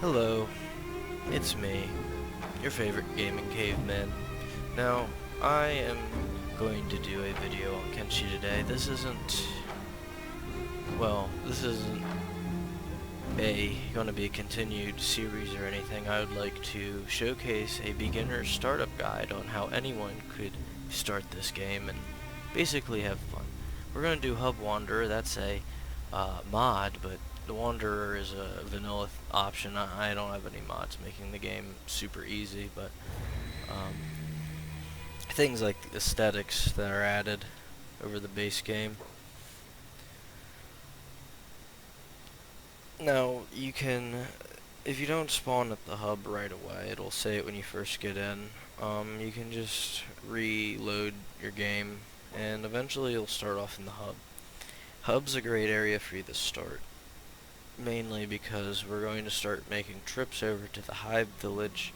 Hello, it's me, your favorite gaming caveman. Now, I am going to do a video on Kenshi today. This isn't going to be a continued series or anything. I would like to showcase a beginner startup guide on how anyone could start this game and basically have fun. We're going to do Hub Wanderer. That's a mod, but the Wanderer is a vanilla option. I don't have any mods making the game super easy, but um, things like aesthetics that are added over the base game. Now, you can, if you don't spawn at the hub right away, it'll say it when you first get in. You can just reload your game, and eventually you'll start off in the hub. Hub's a great area for you to start, mainly because we're going to start making trips over to the Hive Village,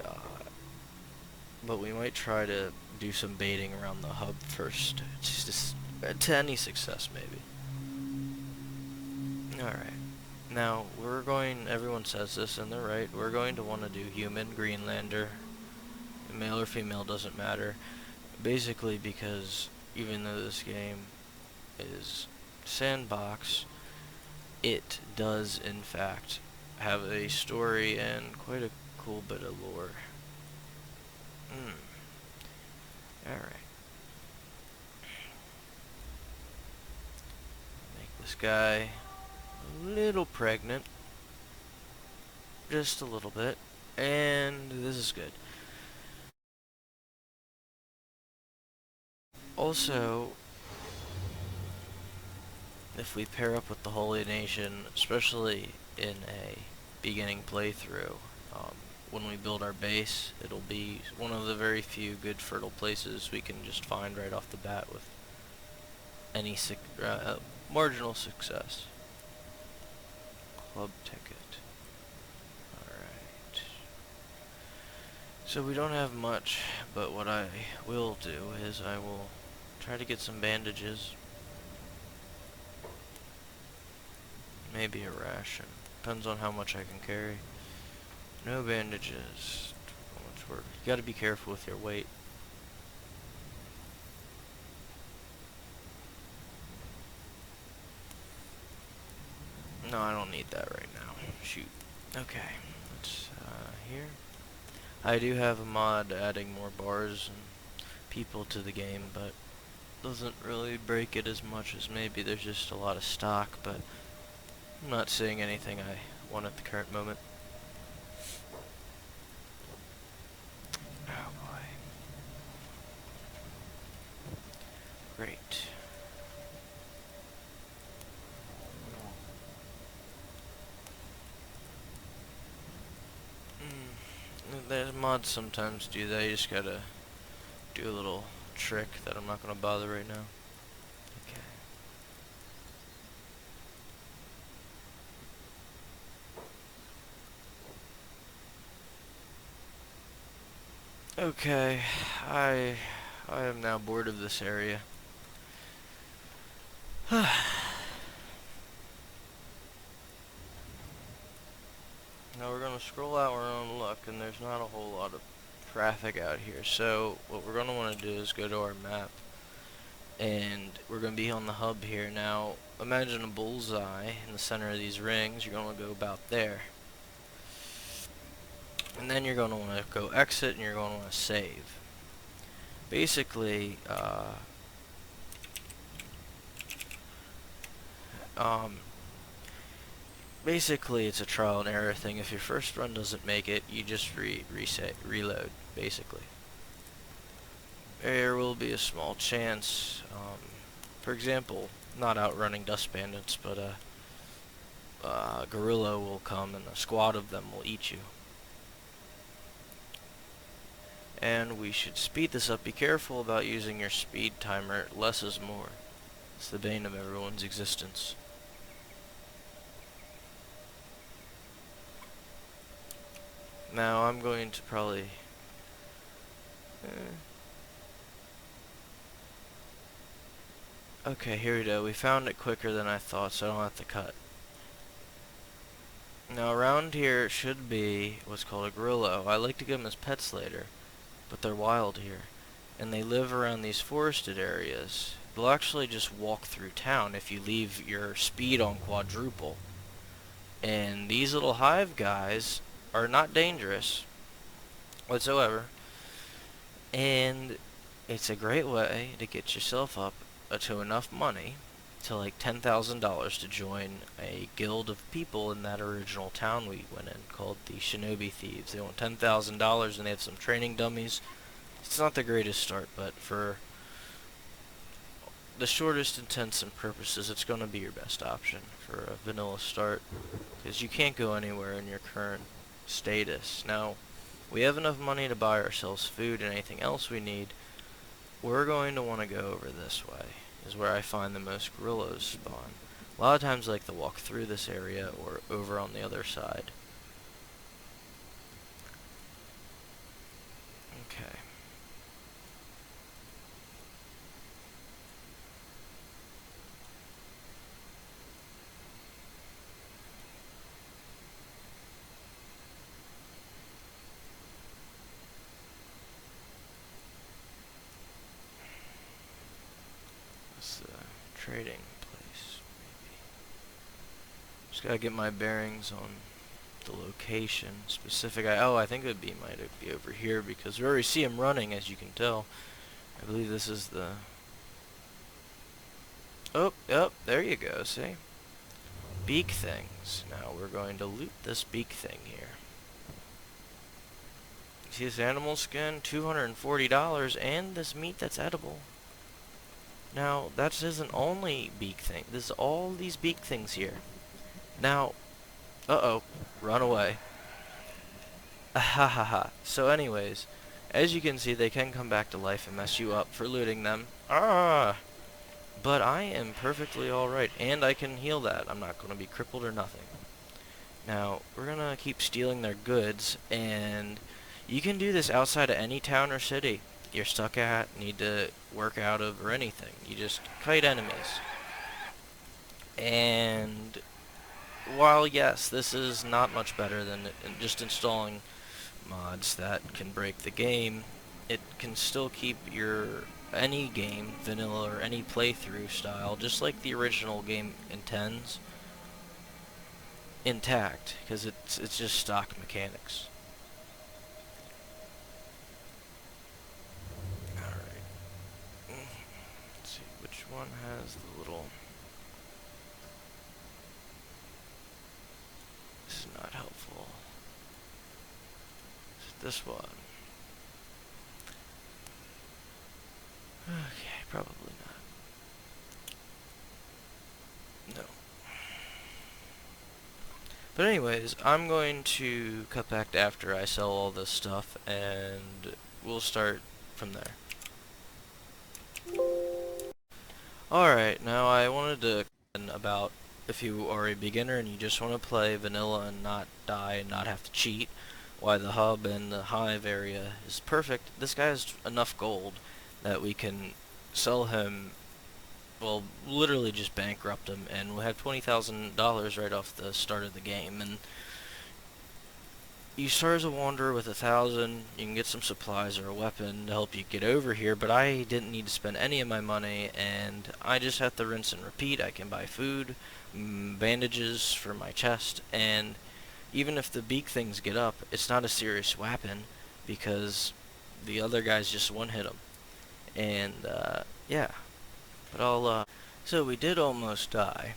uh, but we might try to do some baiting around the hub first, just to any success maybe. Alright. Now, everyone says this and they're right, we're going to want to do human, Greenlander, male or female doesn't matter, basically because even though this game is sandbox, it does in fact have a story and quite a cool bit of lore. Alright. Make this guy a little pregnant. Just a little bit. And this is good. Also, if we pair up with the Holy Nation, especially in a beginning playthrough, when we build our base, it'll be one of the very few good fertile places we can just find right off the bat with any marginal success. Club ticket. Alright. So we don't have much, but what I will do is I will try to get some bandages. Maybe a ration. Depends on how much I can carry. No bandages. How much work. You gotta be careful with your weight. No, I don't need that right now. Shoot. Okay. Let's, here. I do have a mod adding more bars and people to the game, but doesn't really break it as much as maybe there's just a lot of stock, but I'm not seeing anything I want at the current moment. Oh boy. Great. The mods sometimes do that. You just gotta do a little trick that I'm not gonna bother right now. Okay, I am now bored of this area. Now we're gonna scroll out our own look, and there's not a whole lot of traffic out here. So what we're gonna want to do is go to our map, and we're gonna be on the hub here. Now imagine a bullseye in the center of these rings. You're gonna go about there. And then you're going to want to go exit, and you're going to want to save. Basically, it's a trial and error thing. If your first run doesn't make it, you just reload, basically. There will be a small chance, for example, not outrunning dust bandits, but a gorilla will come and a squad of them will eat you. And we should speed this up. Be careful about using your speed timer. Less is more. It's the bane of everyone's existence. Now I'm going to probably... Okay, here we go. We found it quicker than I thought, so I don't have to cut. Now around here should be what's called a grillo. I like to get them as pets later, but they're wild here. And they live around these forested areas. They'll actually just walk through town if you leave your speed on quadruple. And these little hive guys are not dangerous whatsoever. And it's a great way to get yourself up to enough money to like $10,000 to join a guild of people in that original town we went in called the Shinobi Thieves. They want $10,000 and they have some training dummies. It's not the greatest start, but for the shortest intents and purposes, it's going to be your best option for a vanilla start, because you can't go anywhere in your current status. Now, we have enough money to buy ourselves food and anything else we need. We're going to want to go over this way, is where I find the most gorillas spawn. A lot of times I like to walk through this area or over on the other side. Okay. This trading place, maybe. Just gotta get my bearings on the location specific. I think it might be over here because we already see him running, as you can tell. I believe this is the. Oh, there you go. See, beak things. Now we're going to loot this beak thing here. See this animal skin, $240, and this meat that's edible. Now that isn't only beak thing. There's all these beak things here. Now, run away. Ahahaha. So anyways, as you can see, they can come back to life and mess you up for looting them. But I am perfectly alright, and I can heal that. I'm not going to be crippled or nothing. Now, we're going to keep stealing their goods, and you can do this outside of any town or city you're stuck at, need to work out of, or anything. You just kite enemies. And while, yes, this is not much better than just installing mods that can break the game, it can still keep your any game, vanilla or any playthrough style, just like the original game intends, intact, because it's just stock mechanics. Alright. Let's see, which one has the little... This is not helpful. Is it this one? Okay, probably not. No. But anyways, I'm going to cut back to after I sell all this stuff, and we'll start from there. Alright, now I wanted to about if you are a beginner and you just want to play vanilla and not die and not have to cheat, why the hub and the hive area is perfect. This guy has enough gold that we can sell him, well, literally just bankrupt him, and we'll have $20,000 right off the start of the game. And you start as a wanderer with 1,000, you can get some supplies or a weapon to help you get over here, but I didn't need to spend any of my money, and I just have to rinse and repeat. I can buy food, bandages for my chest, and even if the beak things get up, it's not a serious weapon, because the other guys just one-hit them. And, yeah. But so we did almost die.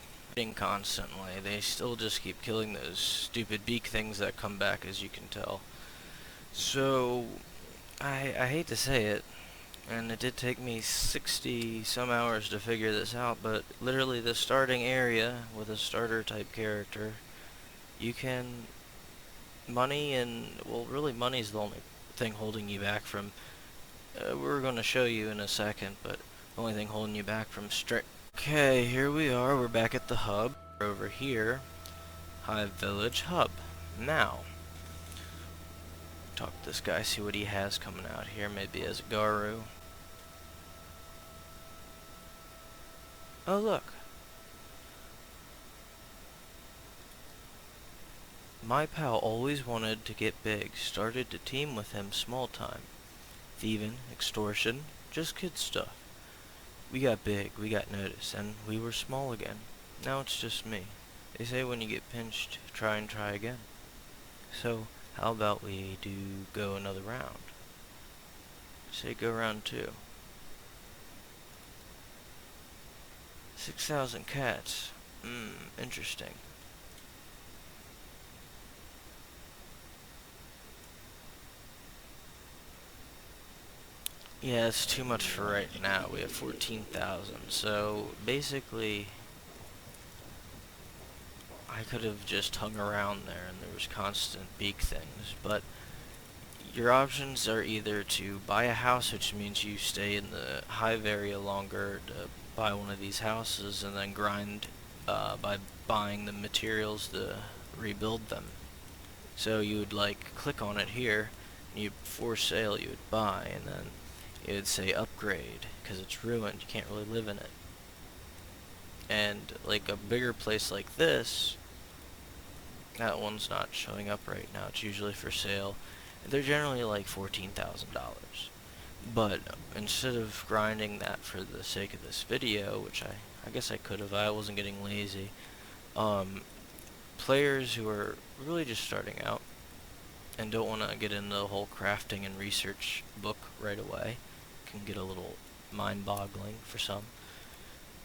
Constantly. They still just keep killing those stupid beak things that come back, as you can tell. So, I hate to say it, and it did take me 60 some hours to figure this out, but literally the starting area with a starter type character, you can money and, well, really money's the only thing holding you back from, we're going to show you in a second, but the only thing holding you back from straight. Okay, here we are, we're back at the hub. Over here, Hive Village Hub. Now, talk to this guy, see what he has coming out here, maybe as a Garu. Oh, look. My pal always wanted to get big, started to team with him small time. Thieving, extortion, just kid stuff. We got big, we got noticed, and we were small again. Now it's just me. They say when you get pinched, try and try again. So, how about we do go another round? Say go round 2. 6,000 cats. Interesting. Yeah, it's too much for right now. We have 14,000. So, basically, I could have just hung around there and there was constant beak things, but your options are either to buy a house, which means you stay in the hive area longer to buy one of these houses, and then grind by buying the materials to rebuild them. So you would like click on it here, and you for sale you would buy, and then it would say upgrade because it's ruined. You can't really live in it. And like a bigger place like this, that one's not showing up right now. It's usually for sale. They're generally like $14,000. But instead of grinding that for the sake of this video, which I guess I could have, I wasn't getting lazy. Players who are really just starting out and don't want to get into the whole crafting and research book right away, can get a little mind-boggling for some.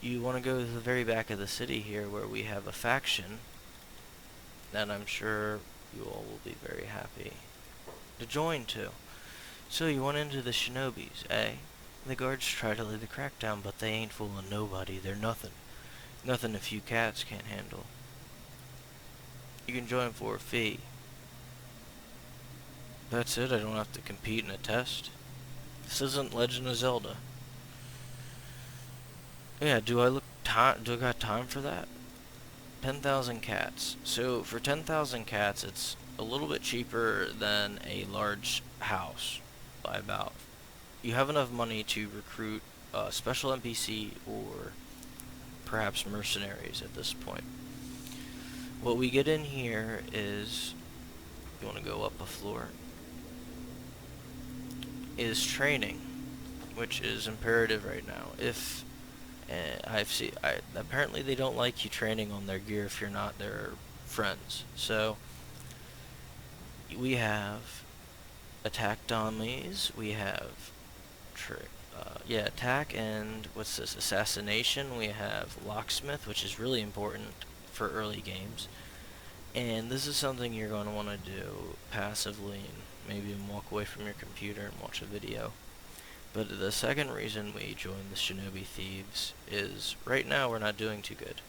You want to go to the very back of the city here where we have a faction that I'm sure you all will be very happy to join to. So you went into the shinobis, eh? The guards try to lay the crackdown, but they ain't fooling nobody. They're nothing. Nothing a few cats can't handle. You can join for a fee. That's it, I don't have to compete in a test. This isn't Legend of Zelda. Yeah, do I got time for that? 10,000 cats. So for 10,000 cats, it's a little bit cheaper than a large house by about. You have enough money to recruit a special NPC or perhaps mercenaries at this point. What we get in here is, you want to go up a floor, is training, which is imperative right now. If apparently they don't like you training on their gear if you're not their friends. So we have attack dummies, we have attack, and what's this, assassination. We have locksmith, which is really important for early games, and this is something you're going to want to do passively and maybe walk away from your computer and watch a video. But the second reason we joined the Shinobi Thieves is right now we're not doing too good.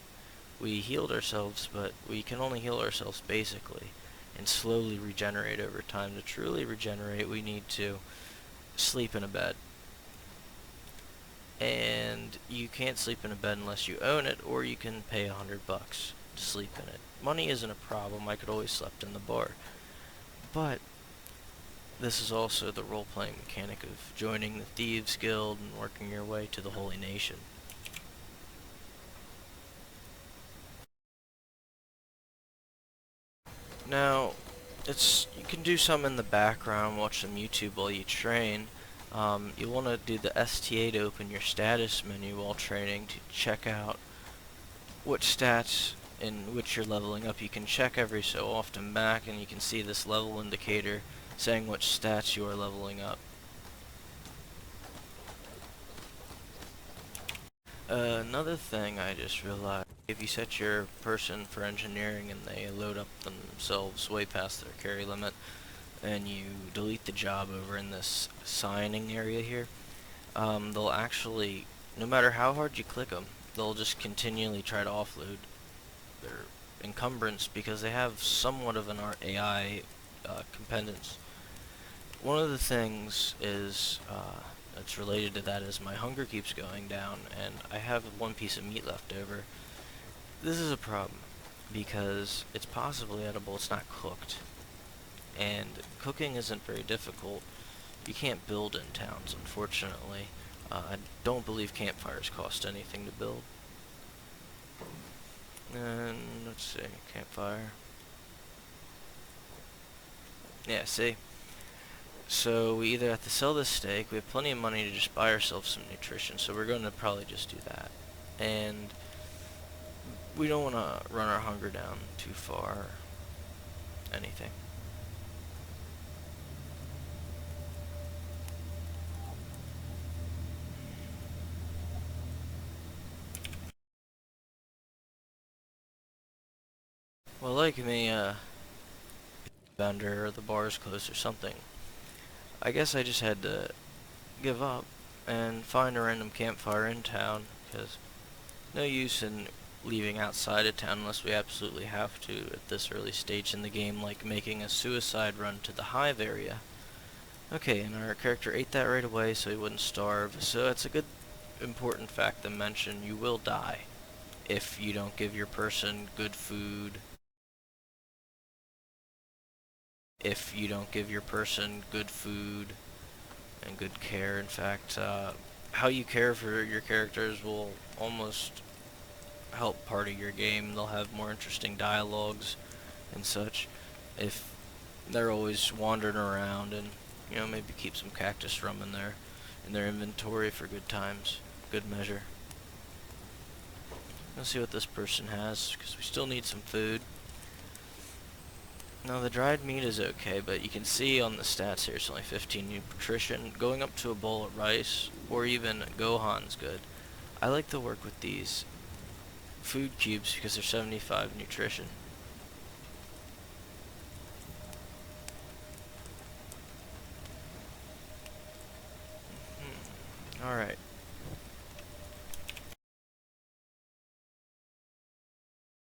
We healed ourselves, but we can only heal ourselves basically and slowly regenerate over time. To truly regenerate, we need to sleep in a bed. And you can't sleep in a bed unless you own it, or you can pay $100 to sleep in it. Money isn't a problem. I could always slept in the bar. But this is also the role-playing mechanic of joining the Thieves Guild and working your way to the Holy Nation. Now, you can do some in the background, watch some YouTube while you train. You want to do the STA to open your status menu while training to check out what stats in which you're leveling up. You can check every so often back and you can see this level indicator saying which stats you are leveling up. Another thing I just realized, if you set your person for engineering and they load up themselves way past their carry limit, and you delete the job over in this signing area here, they'll actually, no matter how hard you click them, they'll just continually try to offload their encumbrance because they have somewhat of an AI competence. One of the things is that's related to that is my hunger keeps going down and I have one piece of meat left over. This is a problem because it's possibly edible, it's not cooked. And cooking isn't very difficult. You can't build in towns, unfortunately. I don't believe campfires cost anything to build. And let's see, campfire. Yeah, see? So we either have to sell this steak, we have plenty of money to just buy ourselves some nutrition, so we're going to probably just do that. And we don't want to run our hunger down too far, anything. Well, like me, vendor or the bar's closed or something. I guess I just had to give up and find a random campfire in town, because no use in leaving outside of town unless we absolutely have to at this early stage in the game, like making a suicide run to the hive area. Okay, and our character ate that right away so he wouldn't starve, so it's a good important fact to mention. You will die if you don't give your person good food, if you don't give your person good food and good care. In fact, how you care for your characters will almost help part of your game. They'll have more interesting dialogues and such if they're always wandering around, and maybe keep some cactus rum in their inventory for good times, good measure. Let's see what this person has, because we still need some food. Now the dried meat is okay, but you can see on the stats here it's only 15 nutrition. Going up to a bowl of rice or even Gohan's good. I like to work with these food cubes because they're 75 nutrition.